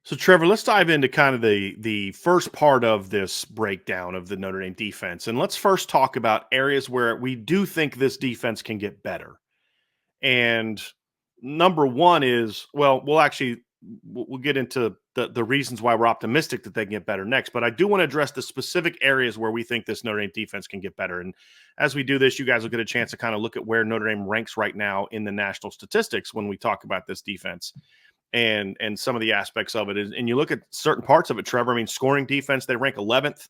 So, Trevor, let's dive into kind of the first part of this breakdown of the Notre Dame defense, and let's first talk about areas where we do think this defense can get better. And number one is, well, we'll get into the reasons why we're optimistic that they can get better next. But I do want to address the specific areas where we think this Notre Dame defense can get better. And as we do this, you guys will get a chance to kind of look at where Notre Dame ranks right now in the national statistics when we talk about this defense and some of the aspects of it. And you look at certain parts of it, Trevor. I mean, scoring defense, they rank 11th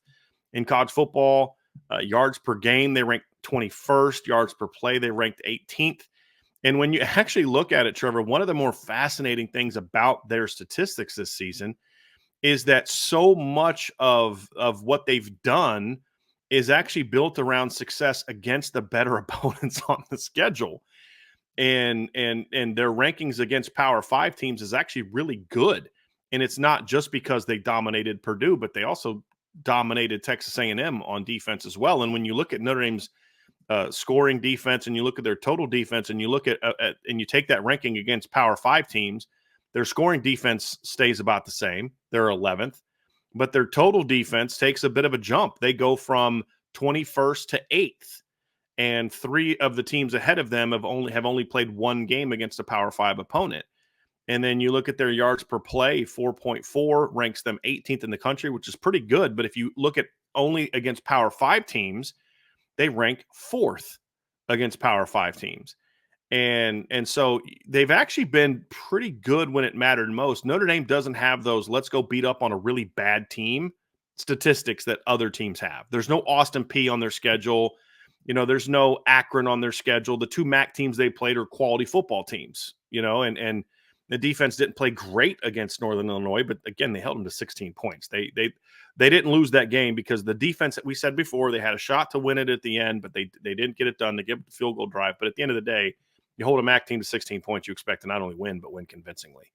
in college football. Yards per game, they rank 21st. Yards per play, they ranked 18th. And when you actually look at it, Trevor, one of the more fascinating things about their statistics this season is that so much of what they've done is actually built around success against the better opponents on the schedule. And their rankings against Power 5 teams is actually really good. And it's not just because they dominated Purdue, but they also dominated Texas A&M on defense as well. And when you look at Notre Dame's scoring defense, and you look at their total defense, and you look at and you take that ranking against Power 5 teams, their scoring defense stays about the same. They're 11th, but their total defense takes a bit of a jump. They go from 21st to 8th, and 3 of the teams ahead of them have only played one game against a Power 5 opponent. And then you look at their yards per play, 4.4 ranks them 18th in the country, which is pretty good. But if you look at only against Power 5 teams, they rank 4th against Power 5 teams. And so they've actually been pretty good when it mattered most. Notre Dame doesn't have those let's go beat up on a really bad team statistics that other teams have. There's no Austin Peay on their schedule. There's no Akron on their schedule. The 2 MAC teams they played are quality football teams, and the defense didn't play great against Northern Illinois, but again, they held them to 16 points. They didn't lose that game because the defense that we said before, they had a shot to win it at the end, but they didn't get it done. They gave up the field goal drive. But at the end of the day, you hold a MAC team to 16 points, you expect to not only win, but win convincingly.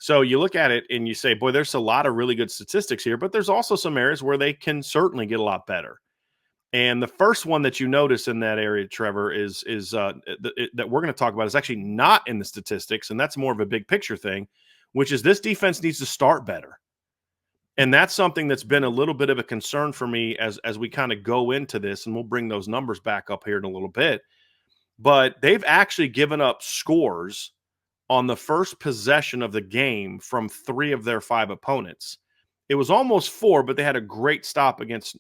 So you look at it and you say, boy, there's a lot of really good statistics here, but there's also some areas where they can certainly get a lot better. And the first one that you notice in that area, Trevor, is that we're going to talk about is actually not in the statistics, and that's more of a big picture thing, which is this defense needs to start better. And that's something that's been a little bit of a concern for me as we kind of go into this, and we'll bring those numbers back up here in a little bit. But they've actually given up scores on the first possession of the game from 3 of their 5 opponents. It was almost 4, but they had a great stop against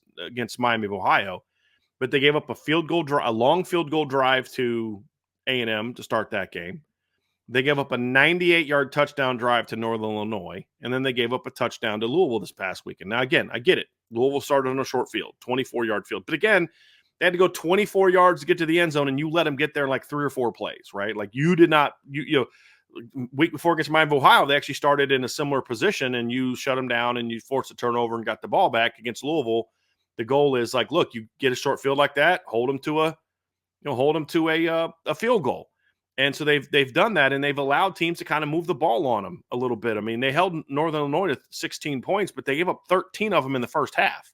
Miami of Ohio. But they gave up a long field goal drive to A&M to start that game. They gave up a 98-yard touchdown drive to Northern Illinois, and then they gave up a touchdown to Louisville this past weekend. Now, again, I get it. Louisville started on a short field, 24-yard field. But again, they had to go 24 yards to get to the end zone, and you let them get there in like 3 or 4 plays, right? Like you did not week before against Miami of Ohio, they actually started in a similar position, and you shut them down and you forced a turnover and got the ball back against Louisville. The goal is like, look, you get a short field like that, hold them to a field goal. And so they've done that, and they've allowed teams to kind of move the ball on them a little bit. I mean, they held Northern Illinois to 16 points, but they gave up 13 of them in the first half,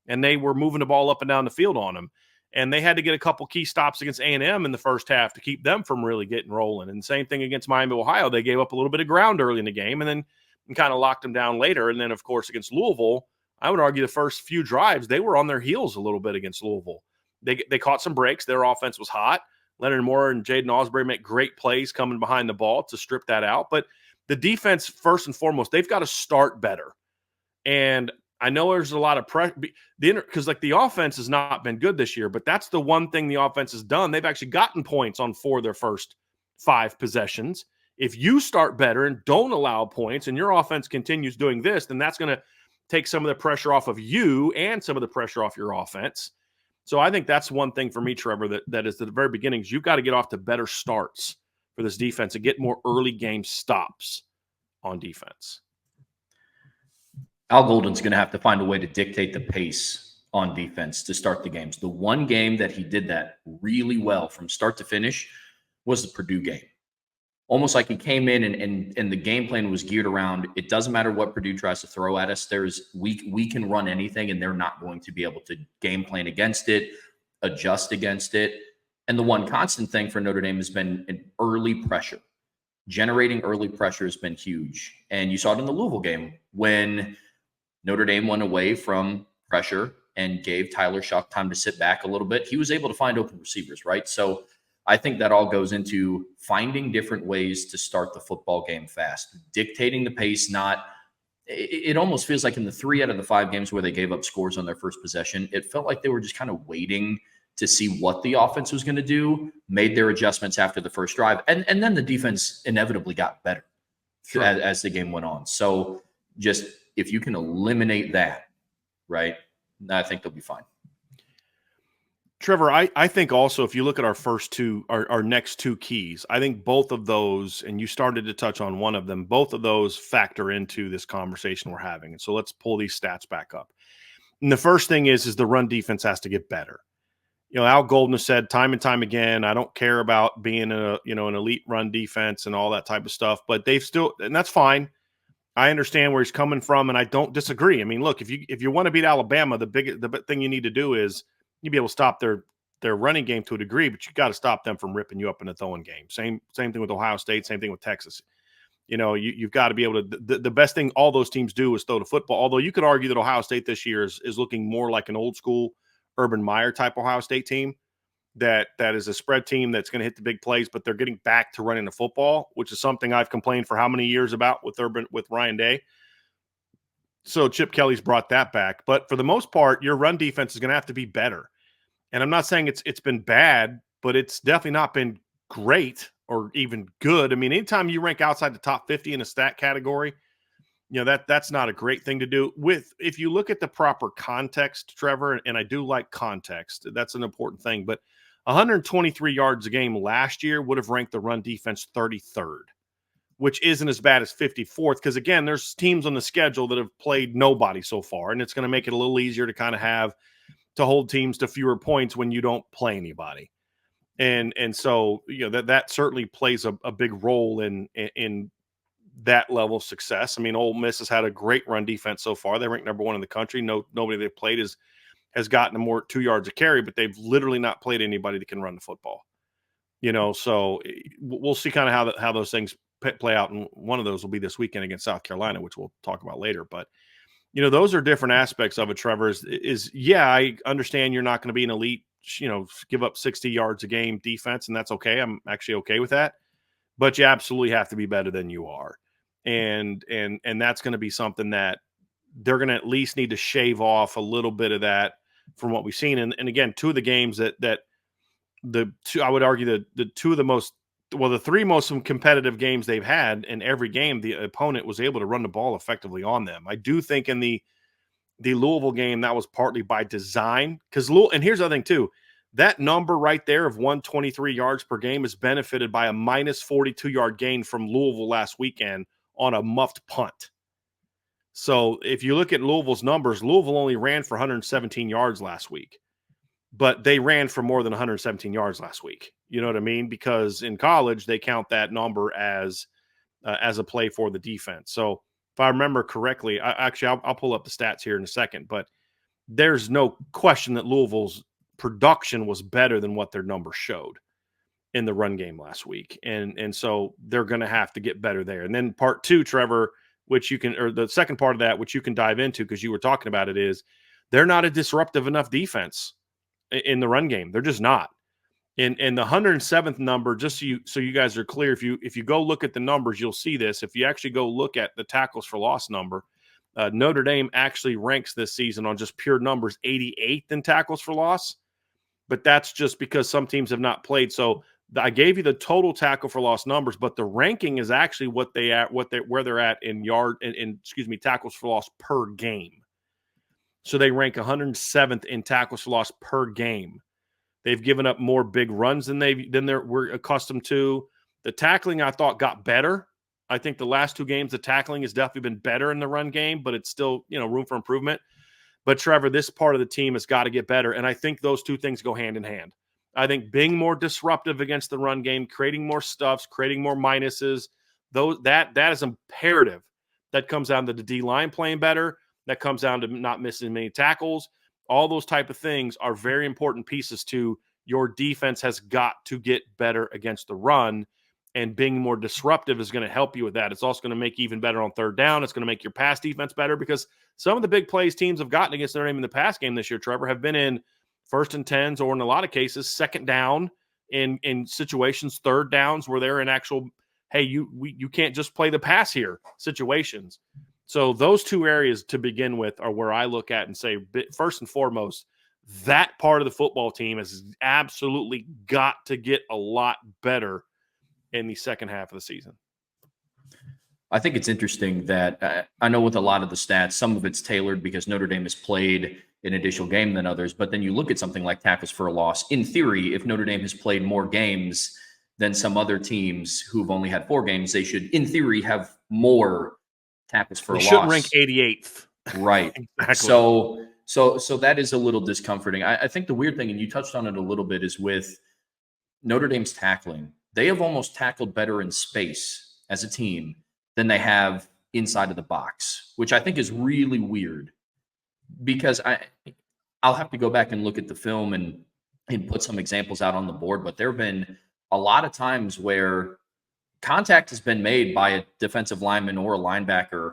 and they were moving the ball up and down the field on them. And they had to get a couple key stops against A&M in the first half to keep them from really getting rolling. And same thing against Miami, Ohio. They gave up a little bit of ground early in the game and then kind of locked them down later. And then, of course, against Louisville, I would argue the first few drives, they were on their heels a little bit against Louisville. They caught some breaks. Their offense was hot. Leonard Moore and Jaden Osbury make great plays coming behind the ball to strip that out. But the defense, first and foremost, they've got to start better. And I know there's a lot of pressure because the offense has not been good this year, but that's the one thing the offense has done. They've actually gotten points on 4 of their first 5 possessions. If you start better and don't allow points and your offense continues doing this, then that's going to take some of the pressure off of you and some of the pressure off your offense. So I think that's one thing for me, Trevor, that is at the very beginnings, you've got to get off to better starts for this defense and get more early game stops on defense. Al Golden's going to have to find a way to dictate the pace on defense to start the games. The one game that he did that really well from start to finish was the Purdue game. Almost like he came in and the game plan was geared around, it doesn't matter what Purdue tries to throw at us. We can run anything, and they're not going to be able to game plan against it, adjust against it. And the one constant thing for Notre Dame has been an early pressure. generating early pressure has been huge. And you saw it in the Louisville game when Notre Dame went away from pressure and gave Tyler Shuck time to sit back a little bit. He was able to find open receivers, right? So I think that all goes into finding different ways to start the football game fast, dictating the pace. Not, it almost feels like in the 3 out of the 5 games where they gave up scores on their first possession, it felt like they were just kind of waiting to see what the offense was going to do, made their adjustments after the first drive. And then the defense inevitably got better as the game went on. So just if you can eliminate that, right, I think they'll be fine. Trevor, I think also if you look at our next two keys, I think both of those, and you started to touch on one of them, both of those factor into this conversation we're having. And so let's pull these stats back up. And the first thing is the run defense has to get better. Al Golden has said time and time again, I don't care about being an elite run defense and all that type of stuff, but they've still, and that's fine. I understand where he's coming from, and I don't disagree. I mean, look, if you want to beat Alabama, the big thing you need to do is you be able to stop their running game to a degree, but you got to stop them from ripping you up in the throwing game. Same thing with Ohio State, same thing with Texas. You've got to be able to. The best thing all those teams do is throw the football. Although you could argue that Ohio State this year is looking more like an old school Urban Meyer type Ohio State team. That is a spread team that's going to hit the big plays, but they're getting back to running the football, which is something I've complained for how many years about with Ryan Day. So Chip Kelly's brought that back. But for the most part, your run defense is going to have to be better. And I'm not saying it's been bad, but it's definitely not been great or even good. I mean, anytime you rank outside the top 50 in a stat category, that's not a great thing to do. If you look at the proper context, Trevor, and I do like context, that's an important thing, but 123 yards a game last year would have ranked the run defense 33rd, which isn't as bad as 54th. Because again, there's teams on the schedule that have played nobody so far, and it's going to make it a little easier to kind of to hold teams to fewer points when you don't play anybody. And so, that certainly plays a big role in that level of success. I mean, Ole Miss has had a great run defense so far. They rank number 1 in the country. Nobody they've played has gotten more 2 yards a carry, but they've literally not played anybody that can run the football. So we'll see kind of how those things play out, and one of those will be this weekend against South Carolina, which we'll talk about later. But those are different aspects of it. Trevor, I understand you're not going to be an elite, give up 60 yards a game defense, and that's okay. I'm actually okay with that, but you absolutely have to be better than you are, and that's going to be something that they're going to at least need to shave off a little bit of that from what we've seen. And again, two of the games I would argue the two of the 3 most competitive games they've had, in every game, the opponent was able to run the ball effectively on them. I do think in the Louisville game, that was partly by design, and here's the other thing too, that number right there of 123 yards per game is benefited by a minus 42-yard gain from Louisville last weekend on a muffed punt. So if you look at Louisville's numbers, Louisville only ran for 117 yards last week, but they ran for more than 117 yards last week. You know what I mean? Because in college, they count that number as a play for the defense. So if I remember correctly, I'll pull up the stats here in a second, but there's no question that Louisville's production was better than what their numbers showed in the run game last week. And so they're going to have to get better there. And then part 2, Trevor, the second part of that, which you can dive into because you were talking about it, is they're not a disruptive enough defense in the run game. They're just not. And the 107th number, just so you guys are clear, if you go look at the numbers, you'll see this. If you actually go look at the tackles for loss number, Notre Dame actually ranks this season on just pure numbers 88th in tackles for loss. But that's just because some teams have not played. So I gave you the total tackle for loss numbers, but the ranking is actually where they're at in tackles for loss per game. So they rank 107th in tackles for loss per game. They've given up more big runs than we're accustomed to. The tackling, I thought, got better. I think the last 2 games, the tackling has definitely been better in the run game, but it's still, room for improvement. But Trevor, this part of the team has got to get better. And I think those 2 things go hand in hand. I think being more disruptive against the run game, creating more stuffs, creating more minuses, that is imperative. That comes down to the D-line playing better. That comes down to not missing many tackles. All those type of things are very important pieces to your defense has got to get better against the run. and being more disruptive is going to help you with that. It's also going to make you even better on third down. It's going to make your pass defense better because some of the big plays teams have gotten against Notre Dame in the pass game this year, Trevor, have been in 1st and 10s, or in a lot of cases, 2nd down in situations, 3rd downs where they're in actual, hey, you can't just play the pass here situations. So those 2 areas to begin with are where I look at and say, first and foremost, that part of the football team has absolutely got to get a lot better in the second half of the season. I think it's interesting that I know with a lot of the stats, some of it's tailored because Notre Dame has played an additional game than others. But then you look at something like tackles for a loss. In theory, if Notre Dame has played more games than some other teams who've only had 4 games, they should, in theory, have more tackles for a loss. They shouldn't rank 88th. Right. Exactly. So that is a little discomforting. I think the weird thing, and you touched on it a little bit, is with Notre Dame's tackling. They have almost tackled better in space as a team than they have inside of the box, which I think is really weird because I'll have to go back and look at the film and put some examples out on the board, but there have been a lot of times where contact has been made by a defensive lineman or a linebacker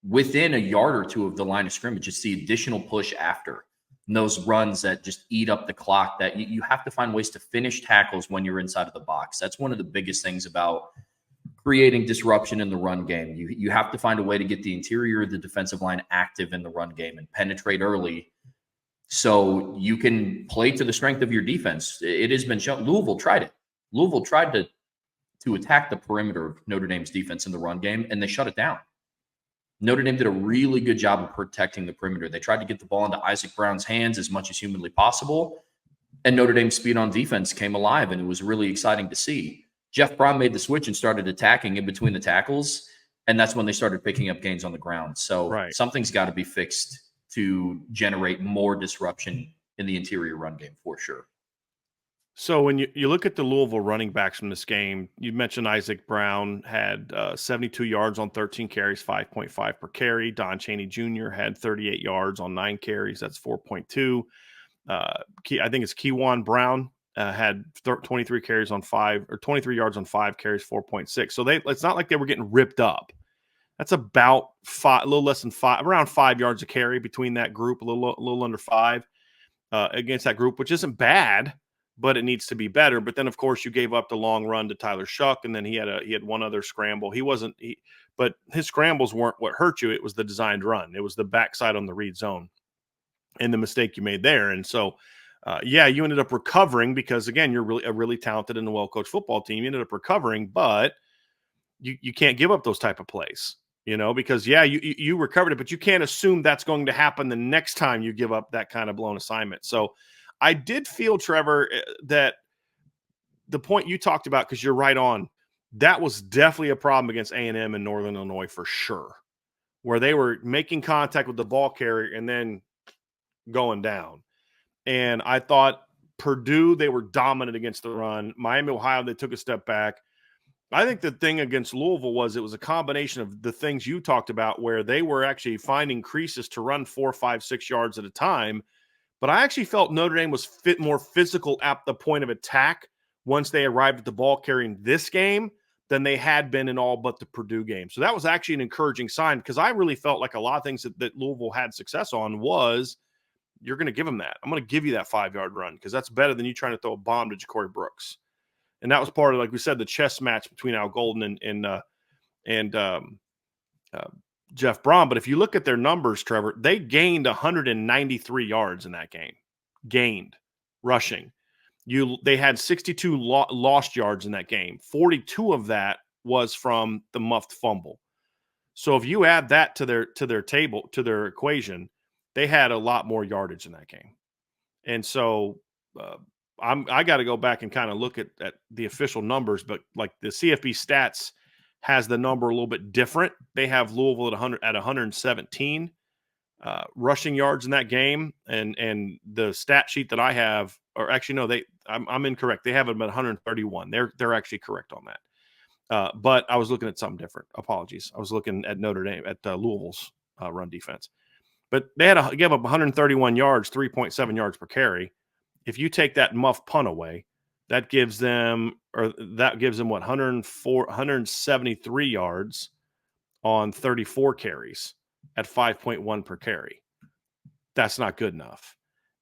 within a yard or 2 of the line of scrimmage. It's the additional push after. And those runs that just eat up the clock, that you have to find ways to finish tackles when you're inside of the box. That's one of the biggest things about creating disruption in the run game. You have to find a way to get the interior of the defensive line active in the run game and penetrate early so you can play to the strength of your defense. It has been shown. Louisville tried it. Louisville tried to attack the perimeter of Notre Dame's defense in the run game, and they shut it down. Notre Dame did a really good job of protecting the perimeter. They tried to get the ball into Isaac Brown's hands as much as humanly possible, and Notre Dame's speed on defense came alive, and it was really exciting to see. Jeff Brown made the switch and started attacking in between the tackles, and that's when they started picking up gains on the ground. So Something's got to be fixed to generate more disruption in the interior run game for sure. So when you look at the Louisville running backs from this game, you mentioned Isaac Brown had 72 yards on 13 carries, 5.5 per carry. Don Chaney Jr. had 38 yards on 9 carries. That's 4.2. I think it's Keywan Brown had 23 carries on 5 or 23 yards on 5 carries, 4.6. So it's not like they were getting ripped up. That's about a little less than 5, around 5 yards a carry between that group, a little under 5 against that group, which isn't bad, but it needs to be better. But then, of course, you gave up the long run to Tyler Shuck, and then he had one other scramble. But his scrambles weren't what hurt you. It was the designed run. It was the backside on the read zone and the mistake you made there. And so, you ended up recovering because, again, you're a really talented and well-coached football team. You ended up recovering, but you can't give up those type of plays, because, you recovered it, but you can't assume that's going to happen the next time you give up that kind of blown assignment. So I did feel, Trevor, that the point you talked about, because you're right on, that was definitely a problem against A&M and Northern Illinois for sure, where they were making contact with the ball carrier and then going down. And I thought Purdue, they were dominant against the run. Miami, Ohio, they took a step back. I think the thing against Louisville was it was a combination of the things you talked about, where they were actually finding creases to run 4, 5, 6 yards at a time. But I actually felt Notre Dame was more physical at the point of attack once they arrived at the ball carrying this game than they had been in all but the Purdue game. So that was actually an encouraging sign, because I really felt like a lot of things that Louisville had success on was, you're going to give them that. I'm going to give you that 5-yard run because that's better than you trying to throw a bomb to Ja'Cory Brooks. And that was part of, like we said, the chess match between Al Golden and Jeff Braun. But if you look at their numbers, Trevor, they gained 193 yards in that game. Gained rushing. They had 62 lost yards in that game. 42 of that was from the muffed fumble. So if you add that to their equation, they had a lot more yardage in that game. And so I got to go back and kind of look at the official numbers, but like the CFB stats has the number a little bit different. They have Louisville at 117 rushing yards in that game, and the stat sheet that I have, or actually no, I'm incorrect. They have them at 131. They're actually correct on that. But I was looking at something different. Apologies. I was looking at Notre Dame at Louisville's run defense. But they gave up 131 yards, 3.7 yards per carry. If you take that muff punt away, That gives them what, 173 yards on 34 carries at 5.1 per carry. That's not good enough.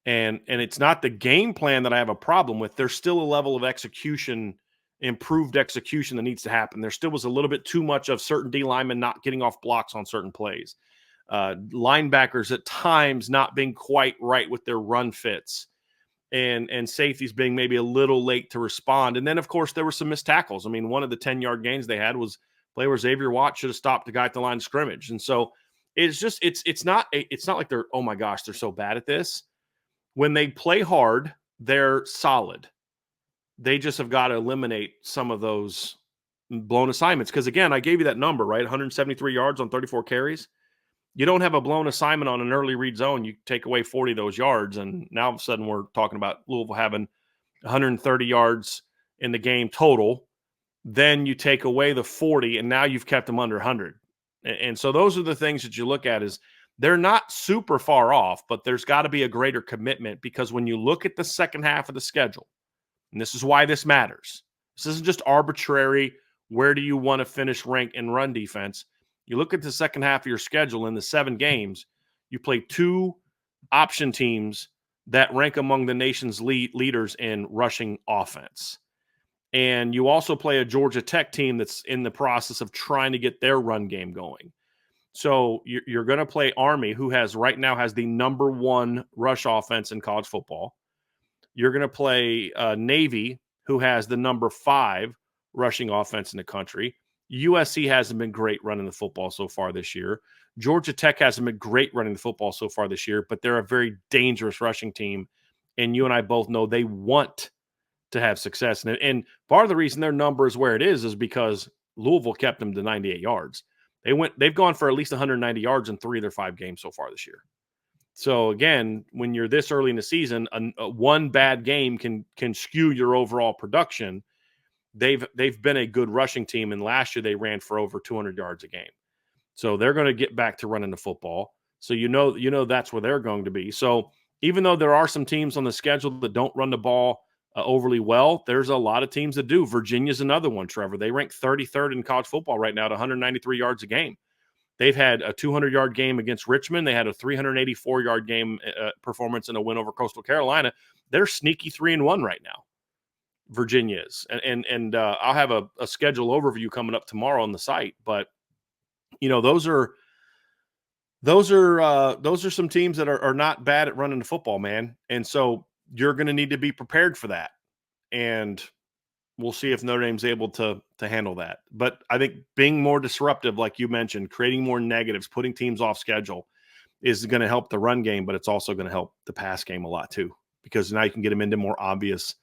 And it's not the game plan that I have a problem with. There's still a level of execution, improved execution that needs to happen. There still was a little bit too much of certain D linemen not getting off blocks on certain plays. Linebackers at times not being quite right with their run fits, and safeties being maybe a little late to respond. And then, of course, there were some missed tackles. I mean, one of the 10-yard gains they had was play where Xavier Watt should have stopped the guy at the line of scrimmage. And so it's not like they're, oh my gosh, they're so bad at this. When they play hard, they're solid. They just have got to eliminate some of those blown assignments. Because again, I gave you that number, right? 173 yards on 34 carries. You don't have a blown assignment on an early read zone. You take away 40 of those yards, and now all of a sudden we're talking about Louisville having 130 yards in the game total. Then you take away the 40, and now you've kept them under 100. And so those are the things that you look at is they're not super far off, but there's got to be a greater commitment, because when you look at the second half of the schedule, and this is why this matters, this isn't just arbitrary, where do you want to finish rank in run defense? You look at the second half of your schedule in the 7 games, you play 2 option teams that rank among the nation's leaders in rushing offense. And you also play a Georgia Tech team that's in the process of trying to get their run game going. So you're going to play Army, who right now has the number 1 rush offense in college football. You're going to play Navy, who has the number 5 rushing offense in the country. USC hasn't been great running the football so far this year. Georgia Tech hasn't been great running the football so far this year, but they're a very dangerous rushing team. And you and I both know they want to have success. And part of the reason their number is where it is because Louisville kept them to 98 yards. They've gone for at least 190 yards in 3 of their 5 games so far this year. So again, when you're this early in the season, one bad game can skew your overall production. They've been a good rushing team, and last year they ran for over 200 yards a game. So they're going to get back to running the football. So you know that's where they're going to be. So even though there are some teams on the schedule that don't run the ball overly well, there's a lot of teams that do. Virginia's another one, Trevor. They rank 33rd in college football right now at 193 yards a game. They've had a 200-yard game against Richmond. They had a 384-yard game performance in a win over Coastal Carolina. They're sneaky 3-1 right now. Virginia is, and I'll have a schedule overview coming up tomorrow on the site. But those are some teams that are not bad at running the football, man. And so you're going to need to be prepared for that. And we'll see if Notre Dame's able to handle that. But I think being more disruptive, like you mentioned, creating more negatives, putting teams off schedule is going to help the run game, but it's also going to help the pass game a lot too, because now you can get them into more obvious.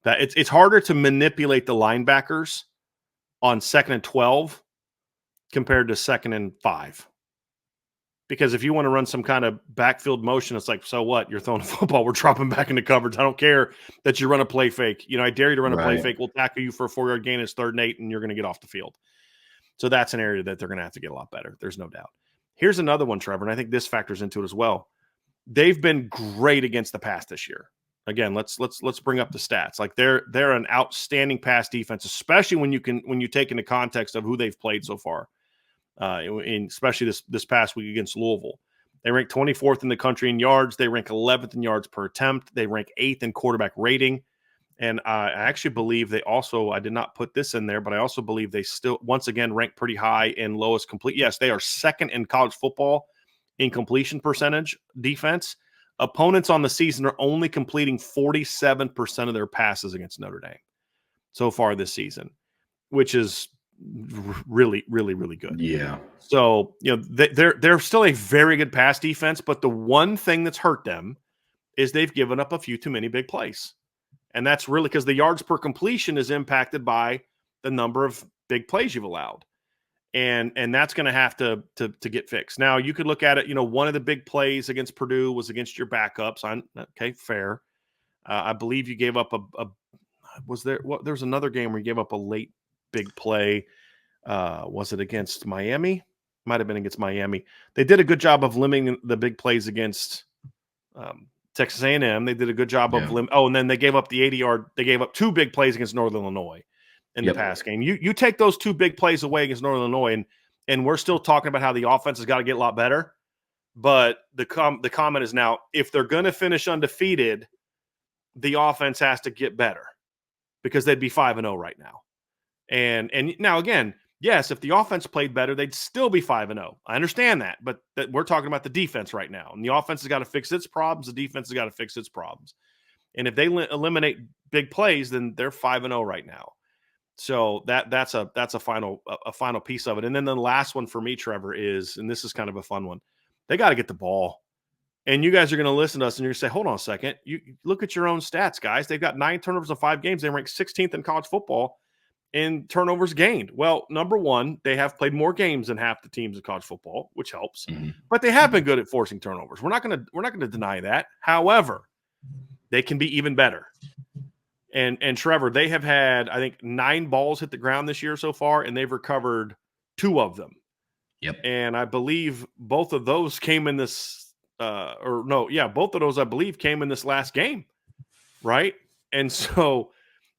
That it's harder to manipulate the linebackers on 2nd and 12 compared to 2nd and 5. Because if you want to run some kind of backfield motion, it's like, so what? You're throwing a football. We're dropping back into coverage. I don't care that you run a play fake. I dare you to run a play fake. We'll tackle you for a 4-yard gain. It's 3rd and 8, and you're going to get off the field. So that's an area that they're going to have to get a lot better. There's no doubt. Here's another one, Trevor, and I think this factors into it as well. They've been great against the pass this year. Again, let's bring up the stats. Like they're an outstanding pass defense, especially when you take into context of who they've played so far. Especially this past week against Louisville. They rank 24th in the country in yards. They rank 11th in yards per attempt. They rank 8th in quarterback rating. And I actually believe they also, I did not put this in there, but I also believe they still, once again, rank pretty high in lowest complete. Yes, they are 2nd in college football in completion percentage defense. Opponents on the season are only completing 47% of their passes against Notre Dame so far this season, which is really, really, really good. Yeah. So, they're still a very good pass defense, but the one thing that's hurt them is they've given up a few too many big plays. And that's really because the yards per completion is impacted by the number of big plays you've allowed. And that's going to have to get fixed. Now, you could look at it, one of the big plays against Purdue was against your backups. Okay, fair. I believe you gave up there's another game where you gave up a late big play. Was it against Miami? Might have been against Miami. They did a good job of limiting the big plays against Texas A&M. They did a good job of and then they gave up the 80-yard. They gave up 2 big plays against Northern Illinois in the pass game. You take those 2 big plays away against Northern Illinois, and we're still talking about how the offense has got to get a lot better. But the comment is now, if they're going to finish undefeated, the offense has to get better because they'd be 5-0 right now. And now again, yes, if the offense played better, they'd still be 5-0. I understand that, but we're talking about the defense right now. And the offense has got to fix its problems. The defense has got to fix its problems. And if they eliminate big plays, then they're 5-0 right now. So that's a final piece of it. And then the last one for me, Trevor, is, and this is kind of a fun one, they got to get the ball. And you guys are going to listen to us and you're going to say, hold on a second. You look at your own stats, guys. They've got 9 turnovers in 5 games. They rank 16th in college football in turnovers gained. Well, number one, they have played more games than half the teams in college football, which helps. But they have been good at forcing turnovers. We're not going to deny that. However, they can be even better. And Trevor, they have had, I think, 9 balls hit the ground this year so far, and they've recovered 2 of them. Yep. And I believe both of those came in this both of those I believe came in this last game, right? And so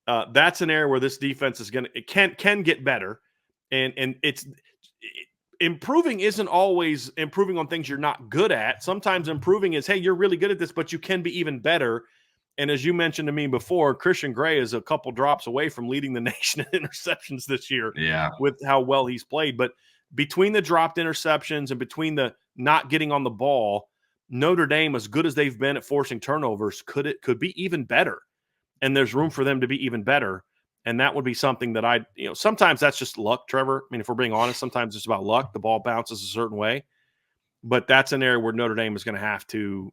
that's an area where this defense is can get better, and improving isn't always improving on things you're not good at. Sometimes improving is, hey, you're really good at this, but you can be even better. And as you mentioned to me before, Christian Gray is a couple drops away from leading the nation in interceptions this year. Yeah, with how well he's played, but between the dropped interceptions and between the not getting on the ball, Notre Dame, as good as they've been at forcing turnovers, could be even better. And there's room for them to be even better. And that would be something that sometimes that's just luck, Trevor. I mean, if we're being honest, sometimes it's about luck. The ball bounces a certain way. But that's an area where Notre Dame is going to have to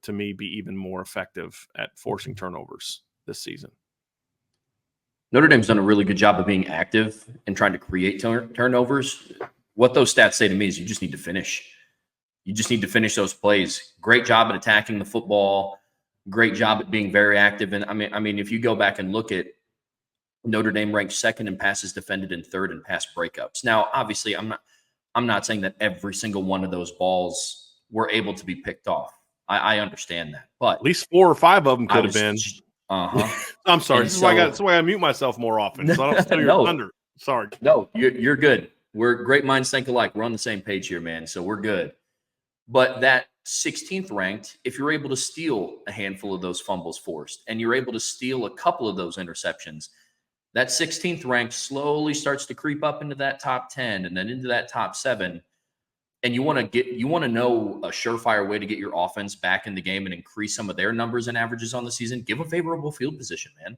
me, be even more effective at forcing turnovers this season. Notre Dame's done a really good job of being active and trying to create turnovers. What those stats say to me is you just need to finish. You just need to finish those plays. Great job at attacking the football. Great job at being very active. And I mean, if you go back and look at Notre Dame ranked 2nd in passes defended and 3rd in pass breakups. Now, obviously, I'm not saying that every single one of those balls were able to be picked off. I understand that, but at least 4 or 5 of them could have been. I'm sorry. This is why I mute myself more often, so I don't steal your thunder. Sorry. No, you're good. We're great minds think alike. We're on the same page here, man. So we're good. But that 16th ranked, if you're able to steal a handful of those fumbles forced, and you're able to steal a couple of those interceptions, that 16th ranked slowly starts to creep up into that top 10 and then into that top 7. And you want to know a surefire way to get your offense back in the game and increase some of their numbers and averages on the season. Give a favorable field position, man.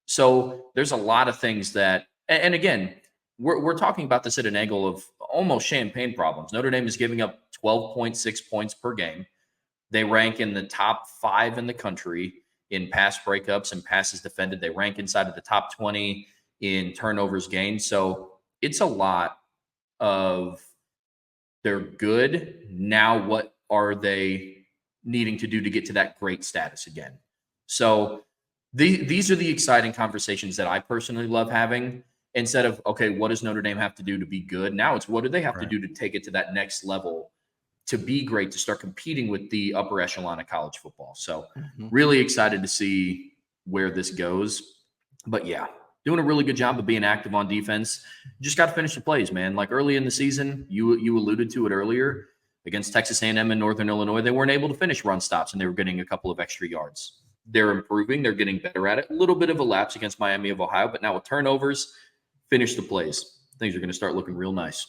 So there's a lot of things that, and again, we're talking about this at an angle of almost champagne problems. Notre Dame is giving up 12.6 points per game. They rank in the top 5 in the country in pass breakups and passes defended. They rank inside of the top 20 in turnovers gained. So it's a lot of, they're good. Now, what are they needing to do to get to that great status again? So these are the exciting conversations that I personally love having. Instead of, okay, what does Notre Dame have to do to be good? Now it's, what do they have to do to take it to that next level, to be great, to start competing with the upper echelon of college football? So really excited to see where this goes. But yeah, doing a really good job of being active on defense. Just got to finish the plays, man. Like early in the season, you alluded to it earlier, against Texas A&M and Northern Illinois, they weren't able to finish run stops, and they were getting a couple of extra yards. They're improving. They're getting better at it. A little bit of a lapse against Miami of Ohio, but now with turnovers, finish the plays. Things are going to start looking real nice.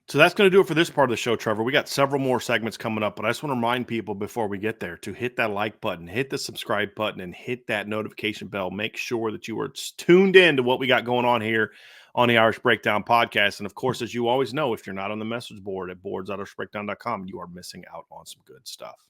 So that's going to do it for this part of the show, Trevor. We got several more segments coming up, but I just want to remind people before we get there to hit that like button, hit the subscribe button, and hit that notification bell. Make sure that you are tuned in to what we got going on here on the Irish Breakdown podcast. And of course, as you always know, if you're not on the message board at boards.irishbreakdown.com, you are missing out on some good stuff.